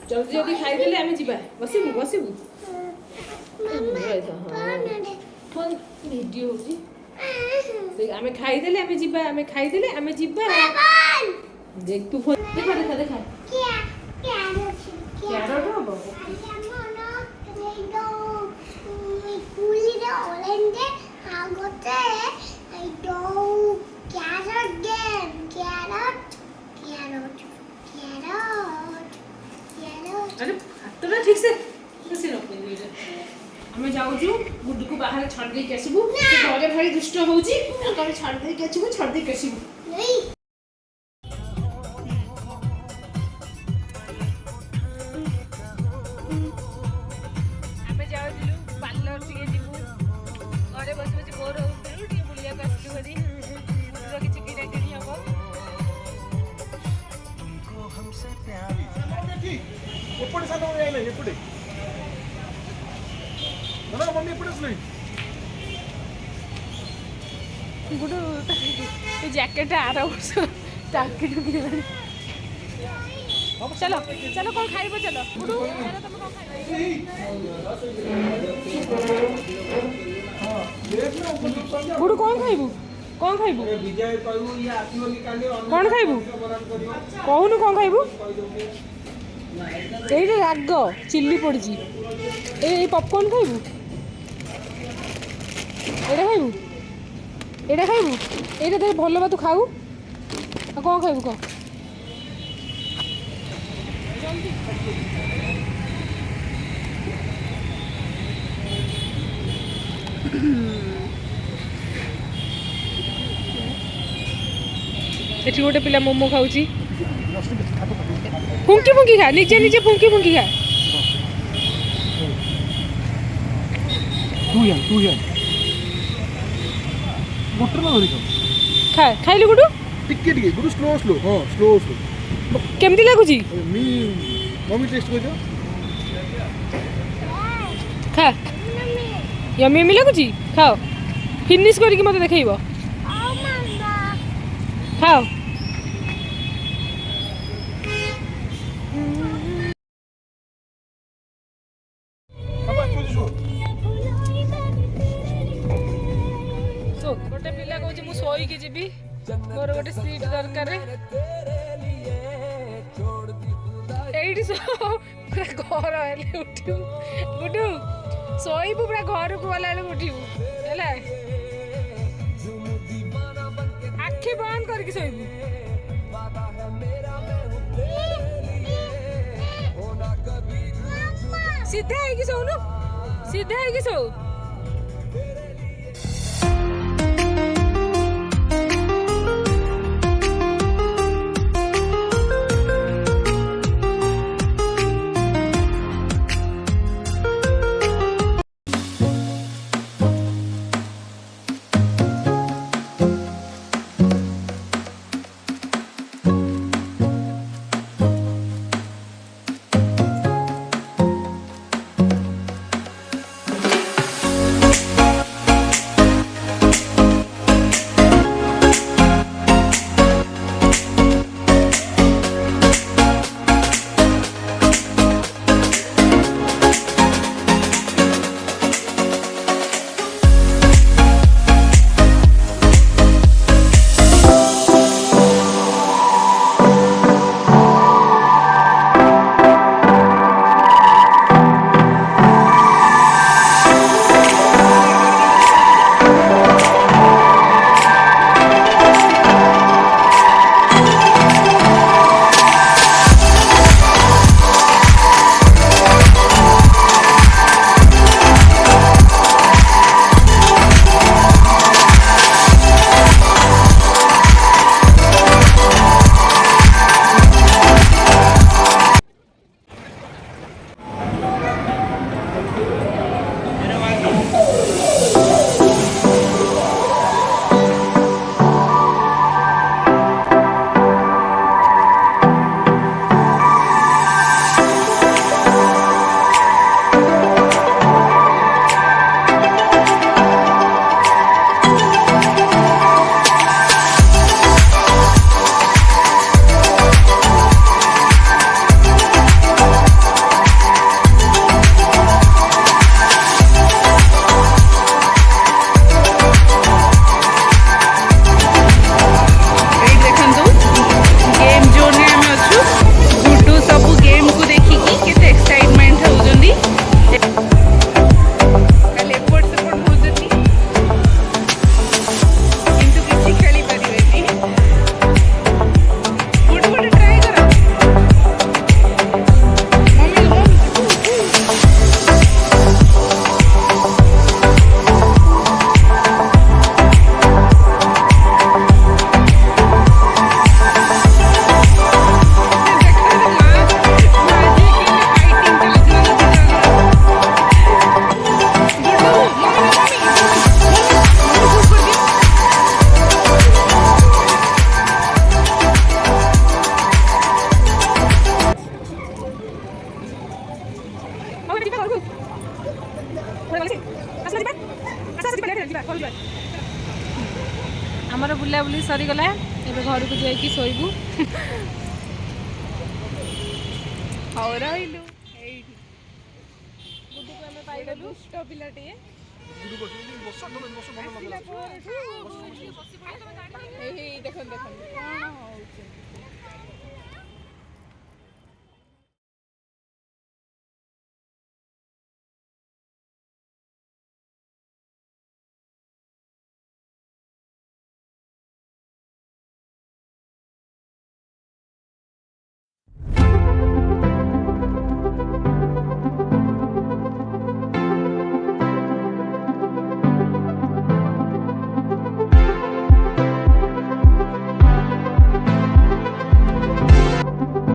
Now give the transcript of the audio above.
जल्दी जल्दी खाईदेले आम जा बसबू बसबू भिडियो आम खाईदेले आम खाईदेले आम देख तू देखा देखा देखा कैरट हम अरे हाथ ना ठीक से आम जाऊँ गुड्डू को बाहर छाड़ दे आसबू घरे भारी दुष्ट होची छाड़ दे आसबू छाड़ दे आसबू ఎప్పుడు సన్నం వేయలే ఎప్పుడు మన మమ్మీ ఎప్పుడు అసలు गुडू जैकेट आ रहा वर्ष जैकेट चलो चलो कौन खाइब चलो गुडू गुडू कौन खाइबू कौन खाइबू कौन खाइबू कहूनु कौन खाइबू ये राग चिल्ली पड़ी ये पॉपकॉर्न खाइबू एटा खाइबू एटा खाइबू एटा देख भल बा तू खाऊ आ कौन खाइबू कह एठी गोटे पिला मोमो खाऊची फुंकी फुंकी खा निजे निजे फुंकी फुंकी खा तू या मोटर ना धरिक खा खाइलु गुडू टिके टिके गुडू स्लो स्लो हां स्लो स्लो केमती लागुची मी मम्मी टेस्ट कर दो खा यम्मी यम्मी लागुची खाओ फिनिश करके मते देखाइबो खाओ गोटे पिला कहूँ मुझे शोईकी जीवी मोर गोटे सीट दरकार ये घर उठू गुडू शोबू पूरा घर को गला उठू है आखि बंद करके शोबू सीधा है कि सोनू सीधा है कि सो ଆମର ବୁଲାବୁଲି ସରିଗଲା ଏବେ ଘରକୁ ଯାଇକି ଶୋଇବୁ। ହଉ ରହିଲୁ ଏଇଠି। ଗୁଡୁକୁ ଆମେ ପାଇଗଲୁ ଦୁଷ୍ଟ ପିଲାଟିଏ। ଏଇ ଦେଖନ୍ତୁ ଦେଖନ୍ତୁ କଣ